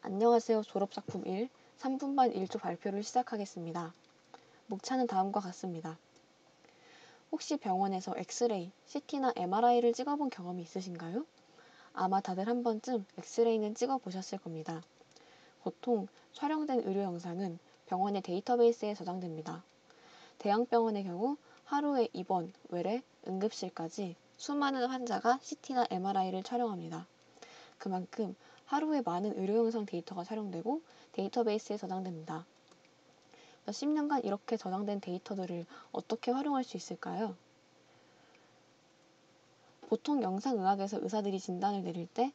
안녕하세요. 졸업작품 1, 3분반 1조 발표를 시작하겠습니다. 목차는 다음과 같습니다. 혹시 병원에서 엑스레이, CT나 MRI를 찍어본 경험이 있으신가요? 아마 다들 한 번쯤 엑스레이는 찍어보셨을 겁니다. 보통 촬영된 의료 영상은 병원의 데이터베이스에 저장됩니다. 대형병원의 경우 하루에 입원, 외래, 응급실까지 수많은 환자가 CT나 MRI를 촬영합니다. 그만큼 하루에 많은 의료 영상 데이터가 촬영되고 데이터베이스에 저장됩니다. 몇십 년간 이렇게 저장된 데이터들을 어떻게 활용할 수 있을까요? 보통 영상의학에서 의사들이 진단을 내릴 때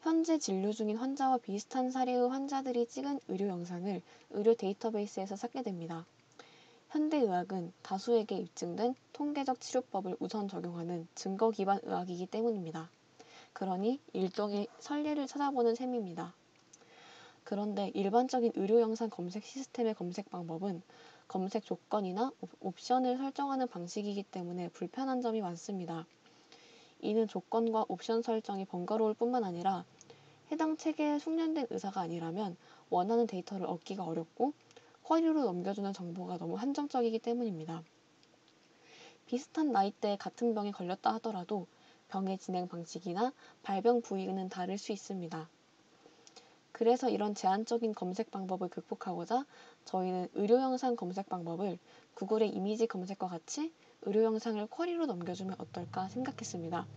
현재 진료 중인 환자와 비슷한 사례의 환자들이 찍은 의료 영상을 의료 데이터베이스에서 찾게 됩니다. 현대의학은 다수에게 입증된 통계적 치료법을 우선 적용하는 증거 기반 의학이기 때문입니다. 그러니 일종의 선례를 찾아보는 셈입니다. 그런데 일반적인 의료 영상 검색 시스템의 검색 방법은 검색 조건이나 옵션을 설정하는 방식이기 때문에 불편한 점이 많습니다. 이는 조건과 옵션 설정이 번거로울 뿐만 아니라 해당 체계에 숙련된 의사가 아니라면 원하는 데이터를 얻기가 어렵고 쿼리로 넘겨주는 정보가 너무 한정적이기 때문입니다. 비슷한 나이대에 같은 병에 걸렸다 하더라도 병의 진행 방식이나 발병 부위는 다를 수 있습니다. 그래서 이런 제한적인 검색 방법을 극복하고자 저희는 의료 영상 검색 방법을 구글의 이미지 검색과 같이 의료 영상을 쿼리로 넘겨주면 어떨까 생각했습니다.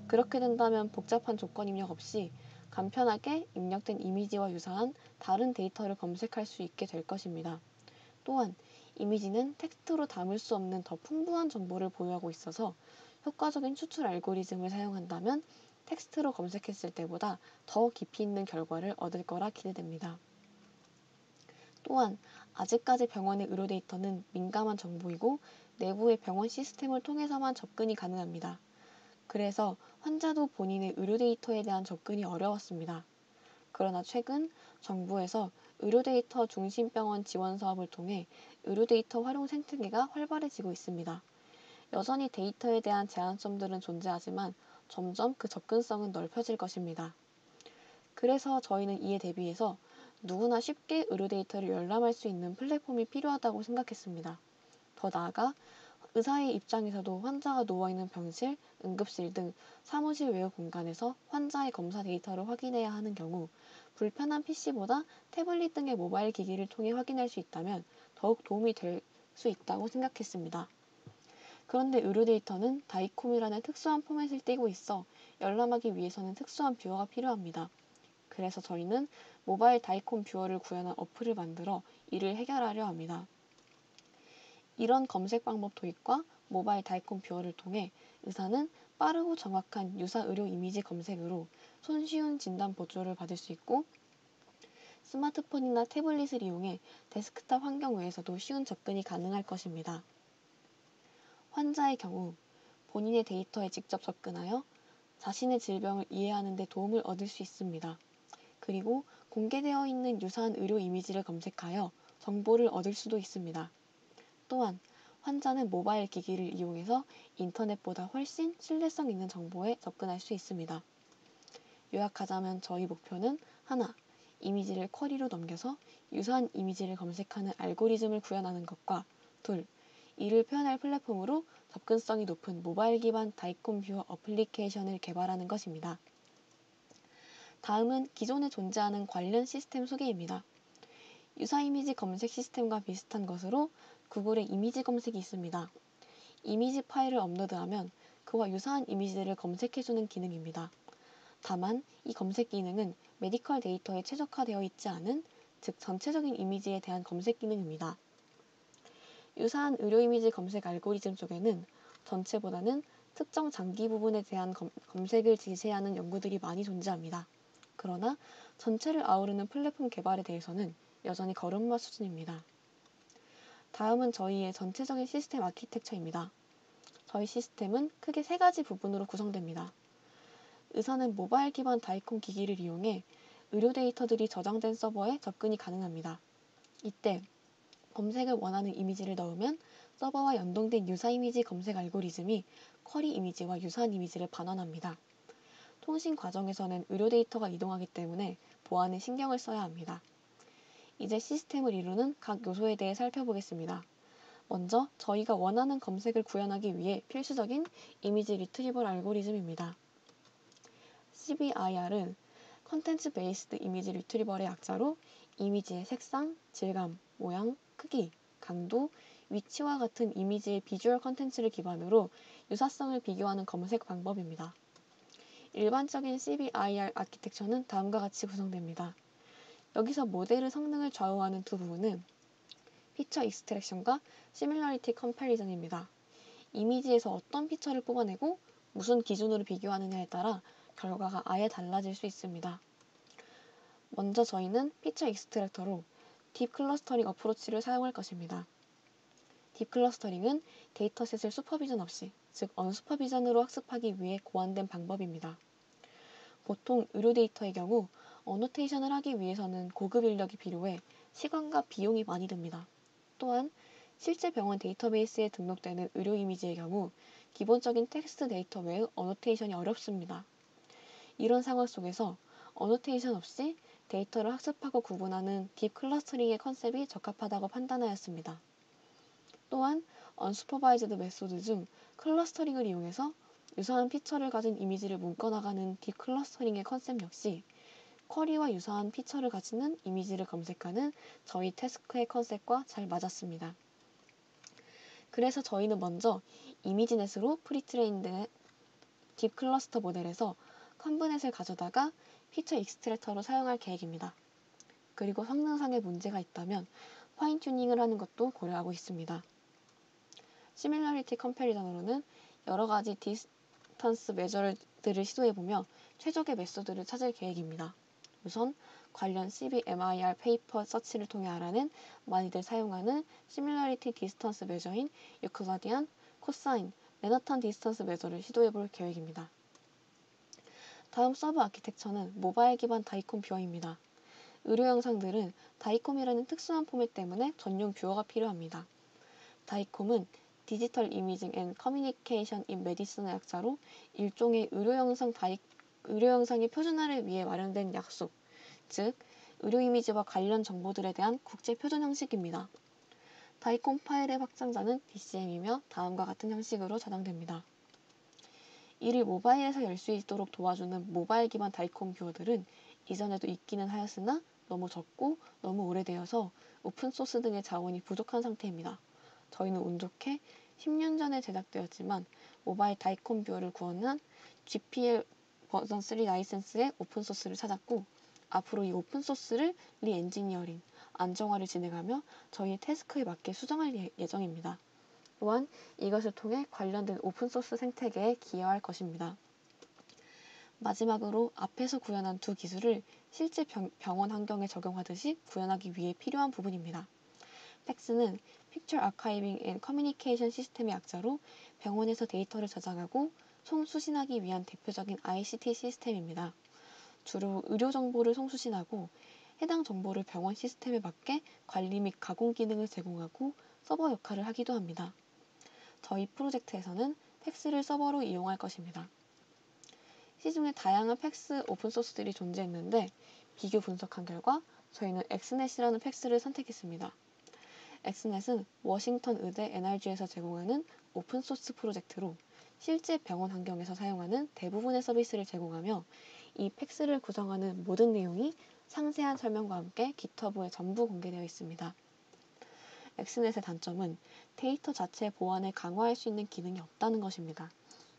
그렇게 된다면 복잡한 조건 입력 없이 간편하게 입력된 이미지와 유사한 다른 데이터를 검색할 수 있게 될 것입니다. 또한 이미지는 텍스트로 담을 수 없는 더 풍부한 정보를 보유하고 있어서 효과적인 추출 알고리즘을 사용한다면 텍스트로 검색했을 때보다 더 깊이 있는 결과를 얻을 거라 기대됩니다. 또한 아직까지 병원의 의료 데이터는 민감한 정보이고 내부의 병원 시스템을 통해서만 접근이 가능합니다. 그래서 환자도 본인의 의료 데이터에 대한 접근이 어려웠습니다. 그러나 최근 정부에서 의료 데이터 중심 병원 지원 사업을 통해 의료 데이터 활용 생태계가 활발해지고 있습니다. 여전히 데이터에 대한 제한점들은 존재하지만 점점 그 접근성은 넓혀질 것입니다. 그래서 저희는 이에 대비해서 누구나 쉽게 의료 데이터를 열람할 수 있는 플랫폼이 필요하다고 생각했습니다. 더 나아가 의사의 입장에서도 환자가 누워있는 병실, 응급실 등 사무실 외의 공간에서 환자의 검사 데이터를 확인해야 하는 경우 불편한 PC보다 태블릿 등의 모바일 기기를 통해 확인할 수 있다면 더욱 도움이 될 수 있다고 생각했습니다. 그런데 의료 데이터는 다이콤이라는 특수한 포맷을 띠고 있어 열람하기 위해서는 특수한 뷰어가 필요합니다. 그래서 저희는 모바일 다이콤 뷰어를 구현한 어플을 만들어 이를 해결하려 합니다. 이런 검색 방법 도입과 모바일 다이콤 뷰어를 통해 의사는 빠르고 정확한 유사 의료 이미지 검색으로 손쉬운 진단 보조를 받을 수 있고 스마트폰이나 태블릿을 이용해 데스크탑 환경 외에서도 쉬운 접근이 가능할 것입니다. 환자의 경우 본인의 데이터에 직접 접근하여 자신의 질병을 이해하는 데 도움을 얻을 수 있습니다. 그리고 공개되어 있는 유사한 의료 이미지를 검색하여 정보를 얻을 수도 있습니다. 또한 환자는 모바일 기기를 이용해서 인터넷보다 훨씬 신뢰성 있는 정보에 접근할 수 있습니다. 요약하자면 저희 목표는 하나, 이미지를 쿼리로 넘겨서 유사한 이미지를 검색하는 알고리즘을 구현하는 것과 둘, 이를 표현할 플랫폼으로 접근성이 높은 모바일 기반 다이콤 뷰어 어플리케이션을 개발하는 것입니다. 다음은 기존에 존재하는 관련 시스템 소개입니다. 유사 이미지 검색 시스템과 비슷한 것으로 구글의 이미지 검색이 있습니다. 이미지 파일을 업로드하면 그와 유사한 이미지들을 검색해주는 기능입니다. 다만 이 검색 기능은 메디컬 데이터에 최적화되어 있지 않은, 즉 전체적인 이미지에 대한 검색 기능입니다. 유사한 의료 이미지 검색 알고리즘 쪽에는 전체보다는 특정 장기 부분에 대한 검색을 제시하는 연구들이 많이 존재합니다. 그러나 전체를 아우르는 플랫폼 개발에 대해서는 여전히 걸음마 수준입니다. 다음은 저희의 전체적인 시스템 아키텍처입니다. 저희 시스템은 크게 세 가지 부분으로 구성됩니다. 의사는 모바일 기반 다이콤 기기를 이용해 의료 데이터들이 저장된 서버에 접근이 가능합니다. 이때 검색을 원하는 이미지를 넣으면 서버와 연동된 유사 이미지 검색 알고리즘이 쿼리 이미지와 유사한 이미지를 반환합니다. 통신 과정에서는 의료 데이터가 이동하기 때문에 보안에 신경을 써야 합니다. 이제 시스템을 이루는 각 요소에 대해 살펴보겠습니다. 먼저 저희가 원하는 검색을 구현하기 위해 필수적인 이미지 리트리벌 알고리즘입니다. CBIR은 컨텐츠 베이스드 이미지 리트리벌의 약자로 이미지의 색상, 질감, 모양, 크기, 강도, 위치와 같은 이미지의 비주얼 컨텐츠를 기반으로 유사성을 비교하는 검색 방법입니다. 일반적인 CBIR 아키텍처는 다음과 같이 구성됩니다. 여기서 모델의 성능을 좌우하는 두 부분은 피처 익스트랙션과 시뮬러리티 컴패리전입니다. 이미지에서 어떤 피처를 뽑아내고 무슨 기준으로 비교하느냐에 따라 결과가 아예 달라질 수 있습니다. 먼저 저희는 피처 익스트랙터로 딥 클러스터링 어프로치를 사용할 것입니다. 딥 클러스터링은 데이터셋을 슈퍼비전 없이, 즉 언슈퍼비전으로 학습하기 위해 고안된 방법입니다. 보통 의료 데이터의 경우 어노테이션을 하기 위해서는 고급 인력이 필요해 시간과 비용이 많이 듭니다. 또한 실제 병원 데이터베이스에 등록되는 의료 이미지의 경우 기본적인 텍스트 데이터 외의 어노테이션이 어렵습니다. 이런 상황 속에서 어노테이션 없이 데이터를 학습하고 구분하는 딥 클러스터링의 컨셉이 적합하다고 판단하였습니다. 또한 언슈퍼바이즈드 메소드 중 클러스터링을 이용해서 유사한 피처를 가진 이미지를 묶어나가는 딥 클러스터링의 컨셉 역시 쿼리와 유사한 피처를 가지는 이미지를 검색하는 저희 태스크의 컨셉과 잘 맞았습니다. 그래서 저희는 먼저 이미지넷으로 프리트레인된 딥 클러스터 모델에서 컨브넷을 가져다가 피처 익스트랙터로 사용할 계획입니다. 그리고 성능상의 문제가 있다면 파인 튜닝을 하는 것도 고려하고 있습니다. 시밀러리티 컴패리전으로는 여러 가지 디스턴스 메저들을 시도해보며 최적의 메소드를 찾을 계획입니다. 우선 관련 CBMIR 페이퍼 서치를 통해 알아낸 많이들 사용하는 시밀러리티 디스턴스 메저인 유클리디안, 코사인, 맨하탄 디스턴스 메저를 시도해볼 계획입니다. 다음 서브 아키텍처는 모바일 기반 다이콤 뷰어입니다. 의료 영상들은 다이콤이라는 특수한 포맷 때문에 전용 뷰어가 필요합니다. 다이콤은 디지털 이미징 앤 커뮤니케이션 인 메디슨의 약자로 일종의 의료 영상의 표준화를 위해 마련된 약속, 즉 의료 이미지와 관련 정보들에 대한 국제 표준 형식입니다. 다이콤 파일의 확장자는 DCM이며 다음과 같은 형식으로 저장됩니다. 이를 모바일에서 열 수 있도록 도와주는 모바일 기반 다이콤 뷰어들은 이전에도 있기는 하였으나 너무 적고 너무 오래되어서 오픈소스 등의 자원이 부족한 상태입니다. 저희는 운 좋게 10년 전에 제작되었지만 모바일 다이콤 뷰어를 구현한 GPL 버전 3 라이센스의 오픈소스를 찾았고 앞으로 이 오픈소스를 리엔지니어링, 안정화를 진행하며 저희의 태스크에 맞게 수정할 예정입니다. 또한 이것을 통해 관련된 오픈소스 생태계에 기여할 것입니다. 마지막으로 앞에서 구현한 두 기술을 실제 병원 환경에 적용하듯이 구현하기 위해 필요한 부분입니다. 팩스는 Picture Archiving and Communication 시스템의 약자로 병원에서 데이터를 저장하고 송수신하기 위한 대표적인 ICT 시스템입니다. 주로 의료 정보를 송수신하고 해당 정보를 병원 시스템에 맞게 관리 및 가공 기능을 제공하고 서버 역할을 하기도 합니다. 저희 프로젝트에서는 팩스를 서버로 이용할 것입니다. 시중에 다양한 팩스 오픈소스들이 존재했는데 비교 분석한 결과 저희는 엑스넷이라는 팩스를 선택했습니다. 엑스넷은 워싱턴 의대 NRG에서 제공하는 오픈소스 프로젝트로 실제 병원 환경에서 사용하는 대부분의 서비스를 제공하며 이 팩스를 구성하는 모든 내용이 상세한 설명과 함께 GitHub에 전부 공개되어 있습니다. 엑스넷의 단점은 데이터 자체의 보안을 강화할 수 있는 기능이 없다는 것입니다.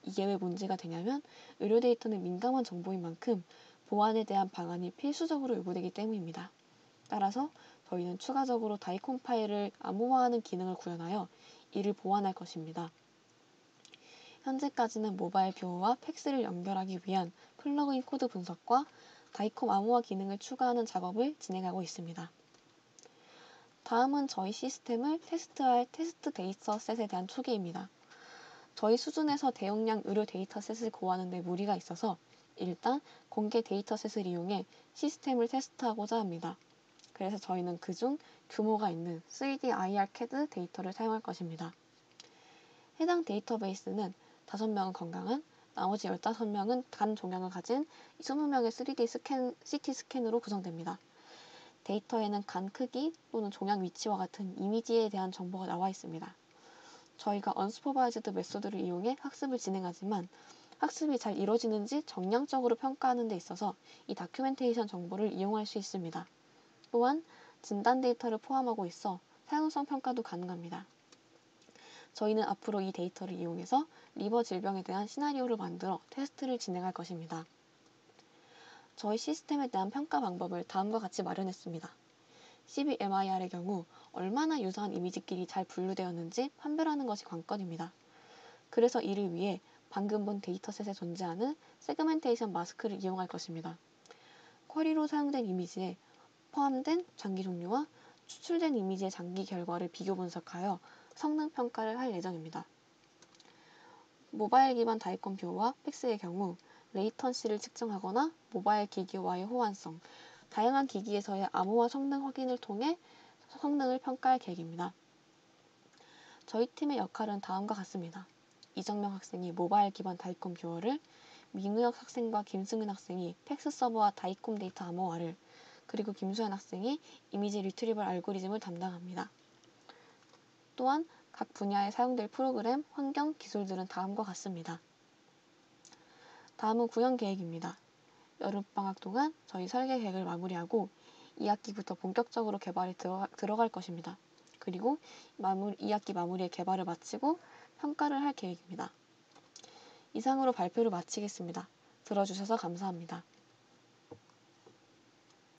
이게 왜 문제가 되냐면 의료 데이터는 민감한 정보인 만큼 보안에 대한 방안이 필수적으로 요구되기 때문입니다. 따라서 저희는 추가적으로 다이콤 파일을 암호화하는 기능을 구현하여 이를 보완할 것입니다. 현재까지는 모바일 뷰어와 팩스를 연결하기 위한 플러그인 코드 분석과 다이콤 암호화 기능을 추가하는 작업을 진행하고 있습니다. 다음은 저희 시스템을 테스트할 테스트 데이터셋에 대한 소개입니다. 저희 수준에서 대용량 의료 데이터셋을 구하는 데 무리가 있어서 일단 공개 데이터셋을 이용해 시스템을 테스트하고자 합니다. 그래서 저희는 그중 규모가 있는 3D IR CAD 데이터를 사용할 것입니다. 해당 데이터베이스는 5명은 건강한, 나머지 15명은 간 종양을 가진 20명의 3D CT 스캔으로 구성됩니다. 데이터에는 간 크기 또는 종양 위치와 같은 이미지에 대한 정보가 나와 있습니다. 저희가 언슈퍼바이즈드 메소드를 이용해 학습을 진행하지만 학습이 잘 이루어지는지 정량적으로 평가하는 데 있어서 이 다큐멘테이션 정보를 이용할 수 있습니다. 또한 진단 데이터를 포함하고 있어 사용성 평가도 가능합니다. 저희는 앞으로 이 데이터를 이용해서 리버 질병에 대한 시나리오를 만들어 테스트를 진행할 것입니다. 저희 시스템에 대한 평가 방법을 다음과 같이 마련했습니다. CBMIR의 경우 얼마나 유사한 이미지끼리 잘 분류되었는지 판별하는 것이 관건입니다. 그래서 이를 위해 방금 본 데이터셋에 존재하는 세그멘테이션 마스크를 이용할 것입니다. 쿼리로 사용된 이미지에 포함된 장기 종류와 추출된 이미지의 장기 결과를 비교 분석하여 성능 평가를 할 예정입니다. 모바일 기반 다이컴퓨어와 팩스의 경우 레이턴시를 측정하거나 모바일 기기와의 호환성, 다양한 기기에서의 암호화 성능 확인을 통해 성능을 평가할 계획입니다. 저희 팀의 역할은 다음과 같습니다. 이정명 학생이 모바일 기반 다이컴퓨어를, 민우혁 학생과 김승은 학생이 팩스 서버와 다이콤 데이터 암호화를, 그리고 김수현 학생이 이미지 리트리벌 알고리즘을 담당합니다. 또한 각 분야에 사용될 프로그램, 환경, 기술들은 다음과 같습니다. 다음은 구현 계획입니다. 여름방학 동안 저희 설계 계획을 마무리하고 2학기부터 본격적으로 개발에 들어갈 것입니다. 그리고 2학기 마무리에 개발을 마치고 평가를 할 계획입니다. 이상으로 발표를 마치겠습니다. 들어주셔서 감사합니다.